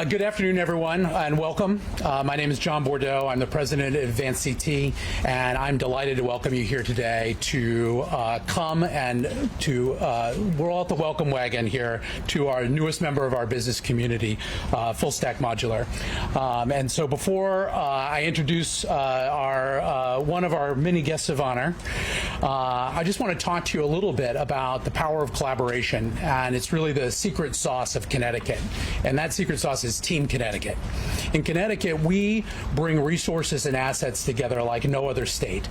Good afternoon, everyone, and welcome. My name is John Bordeaux. I'm the president of AdvanceCT, and I'm delighted to welcome you here today to come and to, we're all at the welcome wagon here to our newest member of our business community, FullStack Modular. And so before I introduce one of our many guests of honor, I just want to talk to you a little bit about the power of collaboration, and it's really the secret sauce of Connecticut, and that secret sauce is Team Connecticut. In Connecticut, we bring resources and assets together like no other state.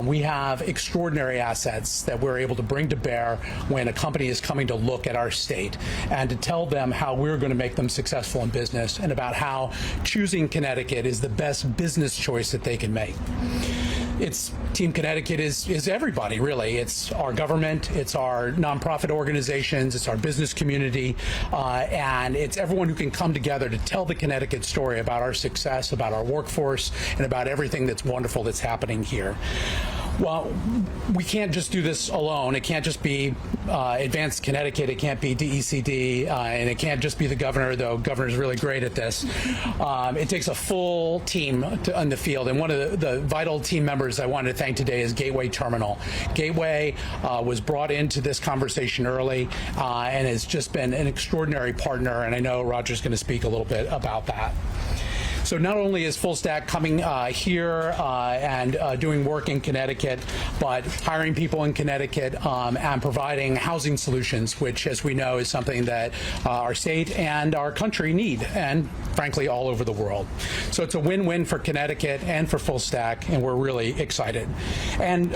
We have extraordinary assets that we're able to bring to bear when a company is coming to look at our state and to tell them how we're going to make them successful in business and about how choosing Connecticut is the best business choice that they can make. Team Connecticut is everybody, really. It's our government, it's our nonprofit organizations, it's our business community, and it's everyone who can come together to tell the Connecticut story about our success, about our workforce, and about everything that's wonderful that's happening here. Well, we can't just do this alone. It can't just be Advanced Connecticut. It can't be DECD, and it can't just be the governor, though Governor's really great at this. It takes a full team on the field, and one of the vital team members I wanted to thank today is Gateway Terminal. Gateway was brought into this conversation early and has just been an extraordinary partner, and I know Roger's going to speak a little bit about that. So not only is FullStack coming here and doing work in Connecticut, but hiring people in Connecticut and providing housing solutions, which, as we know, is something that our state and our country need, and frankly, all over the world. So it's a win-win for Connecticut and for FullStack, and we're really excited. And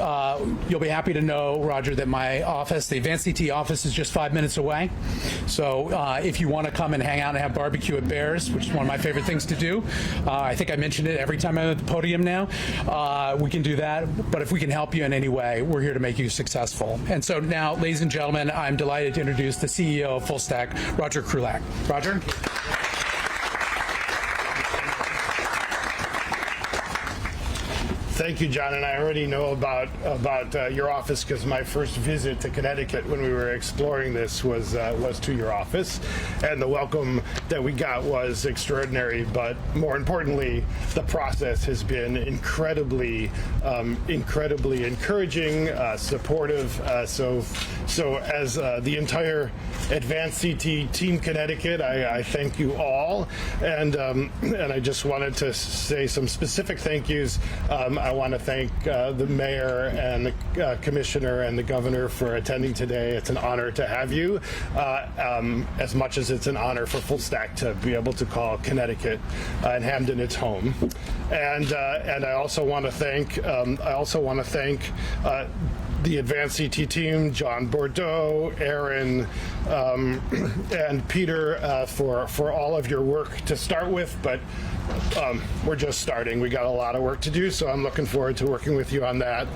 you'll be happy to know, Roger, that my office, the AdvanceCT office, is just 5 minutes away. So if you want to come and hang out and have barbecue at Bears, which is one of my favorite things to do, I think I mentioned it every time I'm at the podium now. We can do that, but if we can help you in any way, we're here to make you successful. And so now, ladies and gentlemen, I'm delighted to introduce the CEO of FullStack, Roger Krulak. Roger? Thank you, John, and I already know about your office because my first visit to Connecticut when we were exploring this was to your office, and the welcome that we got was extraordinary. But more importantly, the process has been incredibly encouraging, supportive. So as the entire AdvanceCT Team Connecticut, I thank you all, and I just wanted to say some specific thank yous. I want to thank the mayor and the commissioner and the governor for attending today. It's an honor to have you, as much as it's an honor for FullStack to be able to call Connecticut and Hamden its home. And I also want to thank the AdvanceCT team, John Bordeaux, Aaron, and Peter for all of your work to start with, but we're just starting. We got a lot of work to do, so I'm looking forward to working with you on that.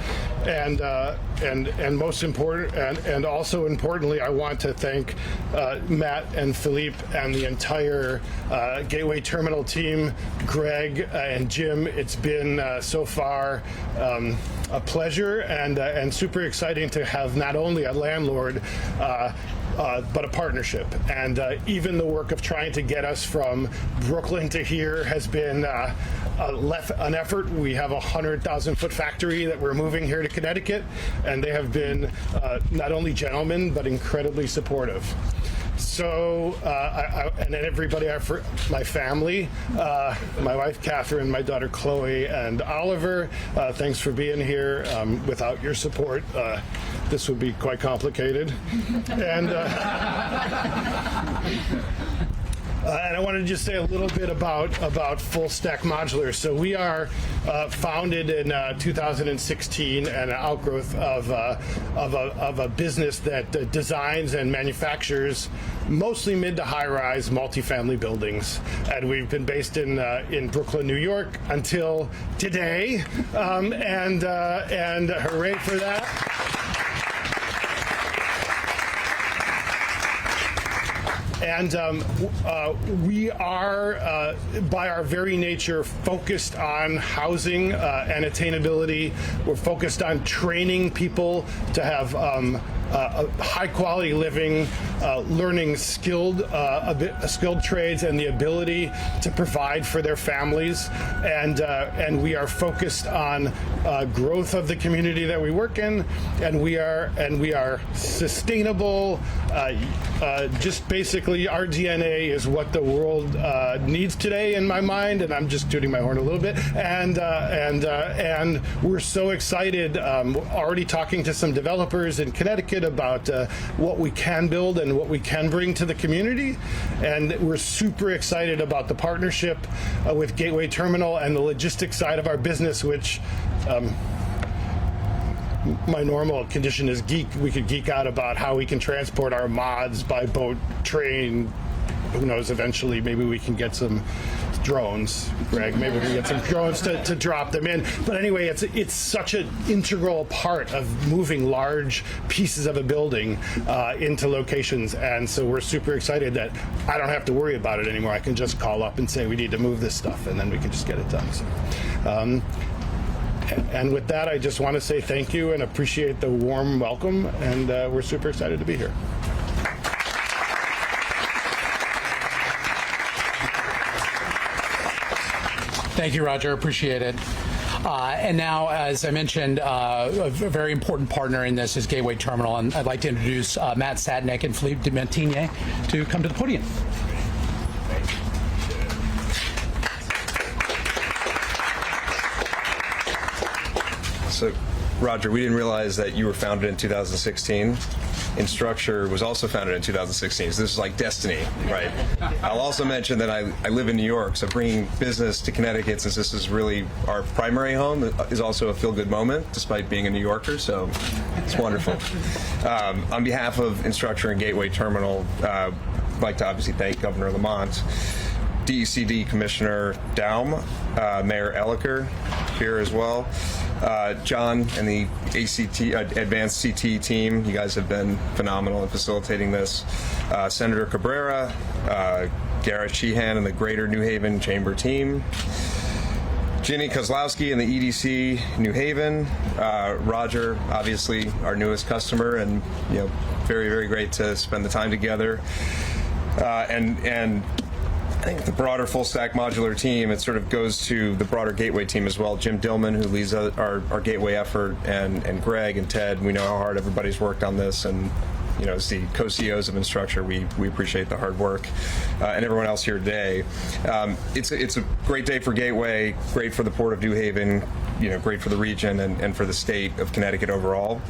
And most important, and also importantly, I want to thank Matt and Philippe and the entire Gateway Terminal team, Greg and Jim. It's been so far a pleasure and super exciting to have not only a landlord but a partnership. And even the work of trying to get us from Brooklyn to here has been an effort. We have a 100,000-foot factory that we're moving here to Connecticut, and they have been not only gentlemen but incredibly supportive. So, and then everybody, my family, my wife Catherine, my daughter Chloe, and Oliver, thanks for being here. Without your support, this would be quite complicated. And I wanted to just say a little bit about FullStack Modular. So we are founded in 2016 and an outgrowth of a business that designs and manufactures mostly mid to high-rise multifamily buildings. And we've been based in Brooklyn, New York until today, and hooray for that. And we are, by our very nature, focused on housing and attainability. We're focused on training people to have high quality living, learning skilled trades, and the ability to provide for their families. And we are focused on growth of the community that we work in, and we are sustainable. Just basically, our DNA is what the world needs today, in my mind. And I'm just tooting my horn a little bit. And we're so excited. Already talking to some developers in Connecticut about what we can build and what we can bring to the community. And we're super excited about the partnership with Gateway Terminal and the logistics side of our business, which my normal condition is geek. We could geek out about how we can transport our mods by boat, train. Who knows, eventually maybe we can get some drones, Greg. Maybe we can get some drones to drop them in. But anyway, it's such an integral part of moving large pieces of a building into locations. And so we're super excited that I don't have to worry about it anymore. I can just call up and say we need to move this stuff, and then we can just get it done. So, and with that, I just want to say thank you and appreciate the warm welcome. And we're super excited to be here. Thank you, Roger. Appreciate it. And now, as I mentioned, a very important partner in this is Gateway Terminal, and I'd like to introduce Matt Satnick and Philippe de Montigny to come to the podium. So, Roger, we didn't realize that you were founded in 2016. Instructure was also founded in 2016, so this is like destiny, right? I'll also mention that I live in New York, so bringing business to Connecticut, since this is really our primary home, is also a feel-good moment, despite being a New Yorker, so it's wonderful. On behalf of Instructure and Gateway Terminal, I'd like to obviously thank Governor Lamont, DECD Commissioner Daum, Mayor Elliker here as well, John and the AdvanceCT team. You guys have been phenomenal in facilitating this. Senator Cabrera, Garrett Sheehan and the Greater New Haven Chamber team. Ginny Kozlowski and the EDC New Haven. Roger, obviously our newest customer, and very, very great to spend the time together. And I think the broader FullStack Modular team, it sort of goes to the broader Gateway team as well. Jim Dillman, who leads our Gateway effort, and Greg and Ted. We know how hard everybody's worked on this, and as the co-CEOs of Instructure, we appreciate the hard work, and everyone else here today. It's a great day for Gateway, great for the Port of New Haven, great for the region and for the state of Connecticut overall.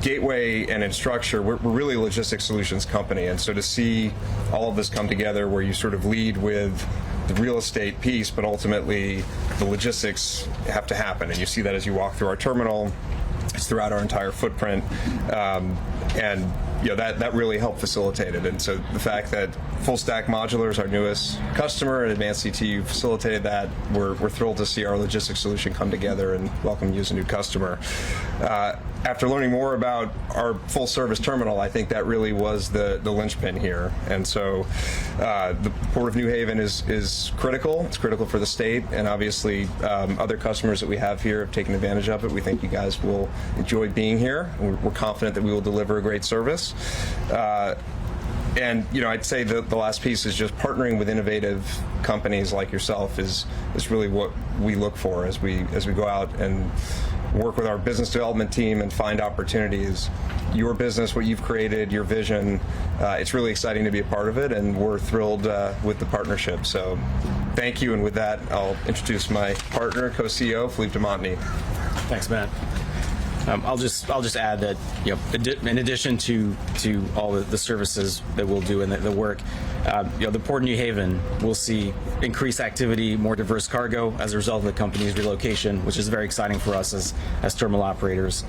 Gateway and Instructure, we're really a logistics solutions company, and so to see all of this come together where you sort of lead with the real estate piece, but ultimately the logistics have to happen, and you see that as you walk through our terminal. It's throughout our entire footprint, and that really helped facilitate it. And so the fact that FullStack Modular is our newest customer and AdvanceCT facilitated that, we're thrilled to see our logistics solution come together and welcome you as a new customer. After learning more about our full service terminal, I think that really was the linchpin here. And so the Port of New Haven is critical. It's critical for the state, and obviously other customers that we have here have taken advantage of it. We think you guys will enjoy being here. We're confident that we will deliver a great service. And I'd say the last piece is just partnering with innovative companies like yourself is really what we look for as we go out and work with our business development team and find opportunities. Your business, what you've created, your vision, it's really exciting to be a part of it, and we're thrilled with the partnership. So thank you, and with that, I'll introduce my partner, co-CEO, Philippe de Montigny. Thanks, Matt. I'll just add that in addition to all the services that we'll do and the work, the Port of New Haven will see increased activity, more diverse cargo as a result of the company's relocation, which is very exciting for us as terminal operators.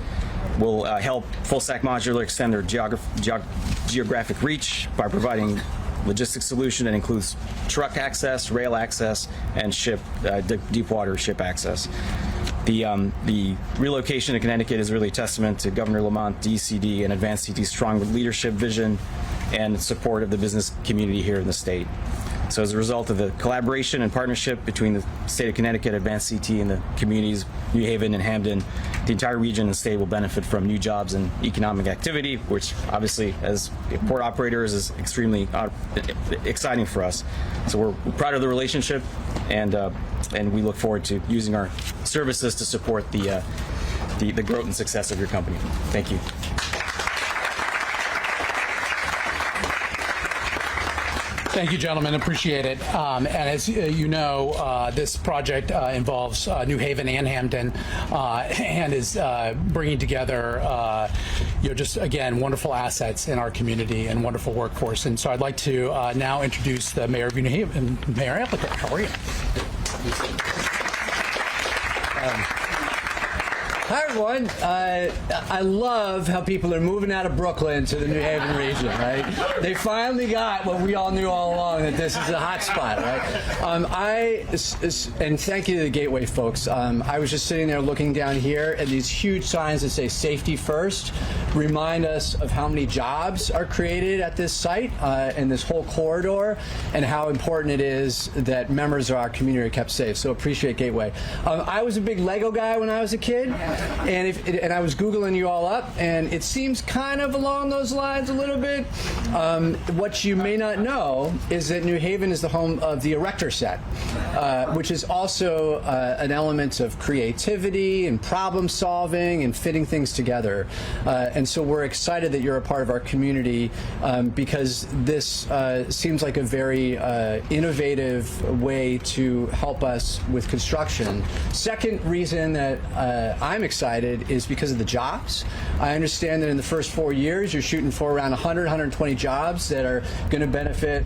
We'll help FullStack Modular extend their geographic reach by providing logistics solution that includes truck access, rail access, and deep water ship access. The relocation to Connecticut is really a testament to Governor Lamont, DCD, and AdvanceCT's strong leadership vision and support of the business community here in the state. So as a result of the collaboration and partnership between the state of Connecticut, AdvanceCT, and the communities, New Haven and Hamden, the entire region and state will benefit from new jobs and economic activity, which obviously as port operators is extremely exciting for us. So we're proud of the relationship, and we look forward to using our services to support the growth and success of your company. Thank you. Thank you, gentlemen. Appreciate it. And as you know, this project involves New Haven and Hamden, and is bringing together, just again, wonderful assets in our community and wonderful workforce. And so I'd like to now introduce the Mayor of New Haven, Mayor Applicant. How are you? Hi, everyone. I love how people are moving out of Brooklyn to the New Haven region, right? They finally got what we all knew all along, that this is a hot spot, right? And thank you to the Gateway folks. I was just sitting there looking down here, and these huge signs that say safety first remind us of how many jobs are created at this site and this whole corridor, and how important it is that members of our community are kept safe. So appreciate Gateway. I was a big Lego guy when I was a kid. And I was Googling you all up, and it seems kind of along those lines a little bit. What you may not know is that New Haven is the home of the Erector set, which is also an element of creativity and problem solving and fitting things together. And so we're excited that you're a part of our community because this seems like a very innovative way to help us with construction. Second reason that I'm excited is because of the jobs. I understand that in the first 4 years, you're shooting for around 120 jobs that are going to benefit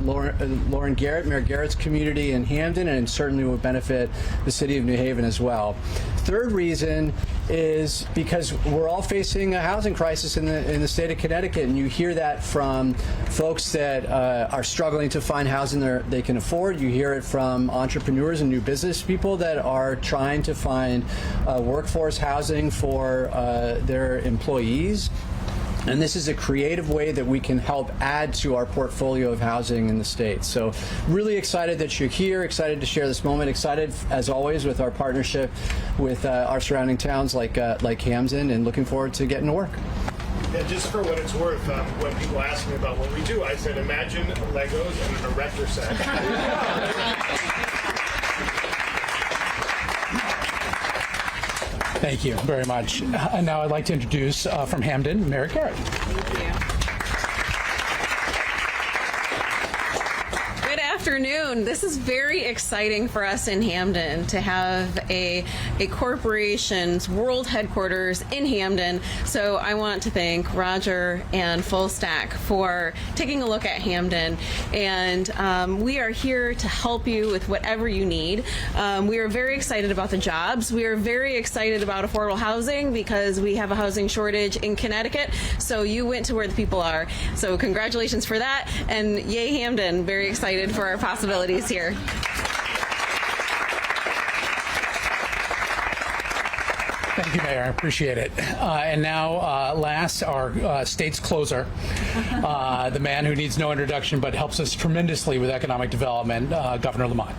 Lauren Garrett, Mayor Garrett's community in Hamden, and certainly will benefit the city of New Haven as well. Third reason is because we're all facing a housing crisis in the state of Connecticut, and you hear that from folks that are struggling to find housing they can afford. You hear it from entrepreneurs and new business people that are trying to find workforce housing for their employees. And this is a creative way that we can help add to our portfolio of housing in the state. So really excited that you're here, excited to share this moment, excited, as always, with our partnership with our surrounding towns like Hamden, and looking forward to getting to work. Yeah, just for what it's worth, when people ask me about what we do, I said, imagine Legos and an Erector set. Thank you very much. And now I'd like to introduce from Hamden, Mayor Garrett. Thank you. Good afternoon. This is very exciting for us in Hamden to have a corporation's world headquarters in Hamden. So I want to thank Roger and FullStack for taking a look at Hamden. And we are here to help you with whatever you need. We are very excited about the jobs. We are very excited about affordable housing because we have a housing shortage in Connecticut. So you went to where the people are. So congratulations for that. And yay, Hamden. Very excited for our possibilities here. Thank you, Mayor. I appreciate it. And now, last, our state's closer, the man who needs no introduction but helps us tremendously with economic development, Governor Lamont.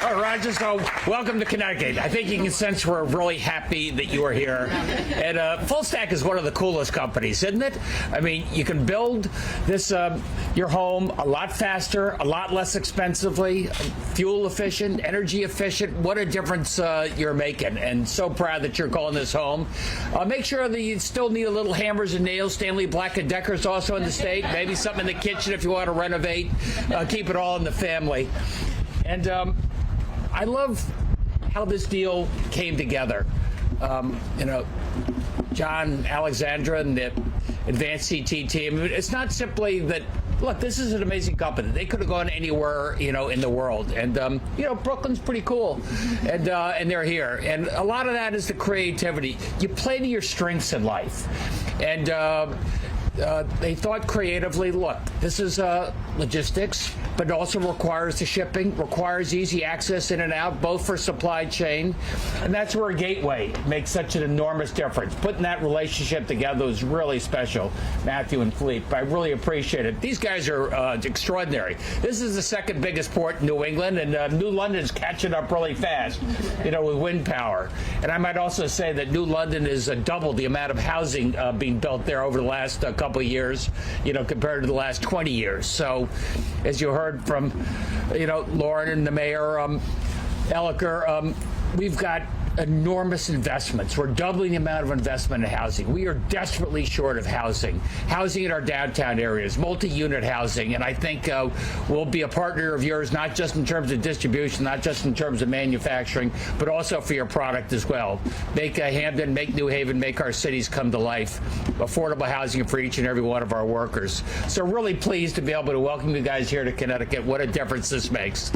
All right, Roger, so welcome to Connecticut. I think you can sense we're really happy that you are here. And FullStack is one of the coolest companies, isn't it? I mean, you can build this your home a lot faster, a lot less expensively, fuel efficient, energy efficient. What a difference you're making. And so proud that you're calling this home. Make sure that you still need a little hammers and nails. Stanley Black & Decker's also in the state. Maybe something in the kitchen if you want to renovate. Keep it all in the family. And I love how this deal came together. John, Alexandra, and the AdvanceCT team. It's not simply that, look, this is an amazing company. They could have gone anywhere, in the world. And, Brooklyn's pretty cool. And they're here. And a lot of that is the creativity. You play to your strengths in life. And they thought creatively, look, this is logistics, but it also requires the shipping, requires easy access in and out, both for supply chain. And that's where a gateway makes such an enormous difference. Putting that relationship together was really special, Matthew and Philippe. I really appreciate it. These guys are extraordinary. This is the second biggest port in New England, and New London's catching up really fast, with wind power. And I might also say that New London is double the amount of housing being built there over the last couple of years, compared to the last 20 years. So, as you heard from, Lauren and the mayor, Elliker, we've got enormous investments. We're doubling the amount of investment in housing. We are desperately short of housing in our downtown areas, multi-unit housing, and I think we'll be a partner of yours, not just in terms of distribution, not just in terms of manufacturing, but also for your product as well. Make Hamden, make New Haven, make our cities come to life. Affordable housing for each and every one of our workers. So really pleased to be able to welcome you guys here to Connecticut. What a difference this makes.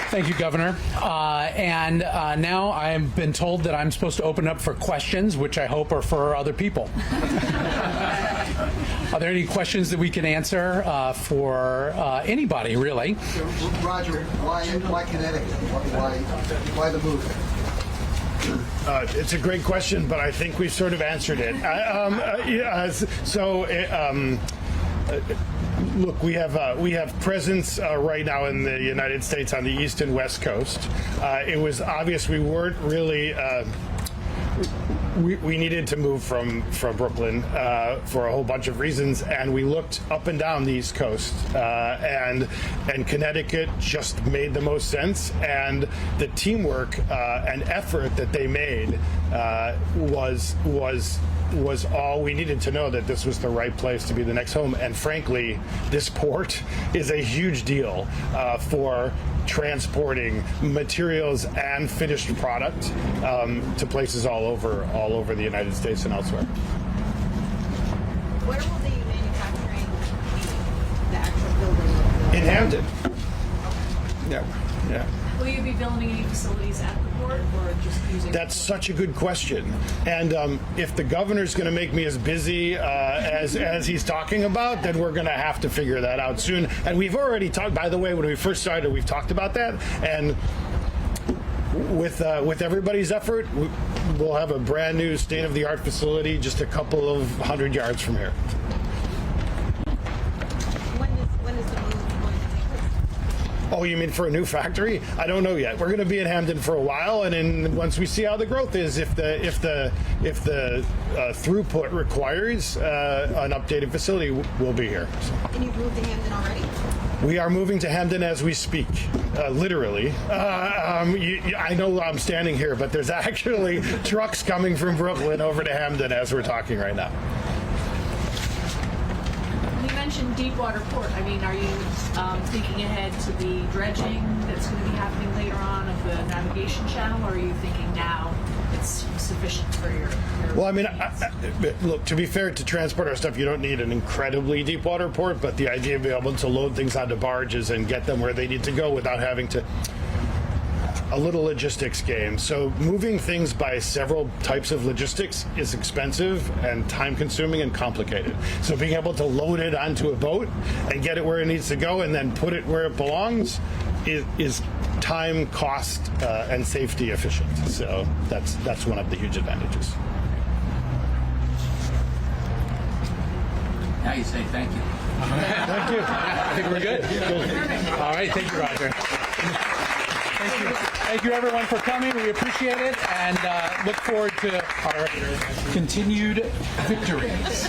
Thank you, Governor. And now I've been told that I'm supposed to open up for questions, which I hope are for other people. Are there any questions that we can answer for anybody, really? So, Roger, why Connecticut? Why the move? It's a great question, but I think we've sort of answered it. Look, we have presence right now in the United States on the East and West Coast. It was obvious we weren't really. We needed to move from Brooklyn for a whole bunch of reasons, and we looked up and down the East Coast, and Connecticut just made the most sense. And the teamwork and effort that they made was all we needed to know that this was the right place to be the next home. And frankly, this port is a huge deal for transporting materials and finished product to places all over the United States and elsewhere. Where will the manufacturing be? The actual building? In Hamden. Yeah. Will you be building any facilities at the port, or just using? That's such a good question. And if the governor's going to make me as busy as he's talking about, then we're going to have to figure that out soon. And we've already talked. By the way, when we first started, we've talked about that. And with everybody's effort, we'll have a brand new state-of-the-art facility just a couple of 100 yards from here. When is the move going to take place? Oh, you mean for a new factory? I don't know yet. We're going to be in Hamden for a while, and then once we see how the growth is, if the throughput requires an updated facility, we'll be here. So. And you've moved to Hamden already? We are moving to Hamden as we speak, literally. I know I'm standing here, but there's actually trucks coming from Brooklyn over to Hamden as we're talking right now. You mentioned Deepwater Port. I mean, are you thinking ahead to the dredging that's going to be happening later on of the navigation channel, or are you thinking now it's sufficient for your well, I mean, look, to be fair, to transport our stuff, you don't need an incredibly deep water port, but the idea of being able to load things onto barges and get them where they need to go without having to... a little logistics game. So moving things by several types of logistics is expensive and time-consuming and complicated. So being able to load it onto a boat and get it where it needs to go and then put it where it belongs is time, cost, and safety efficient. So that's one of the huge advantages. Now you say thank you. Thank you. I think we're good. All right. Thank you, Roger. Thank you. Thank you, everyone, for coming. We appreciate it and look forward to our continued victories.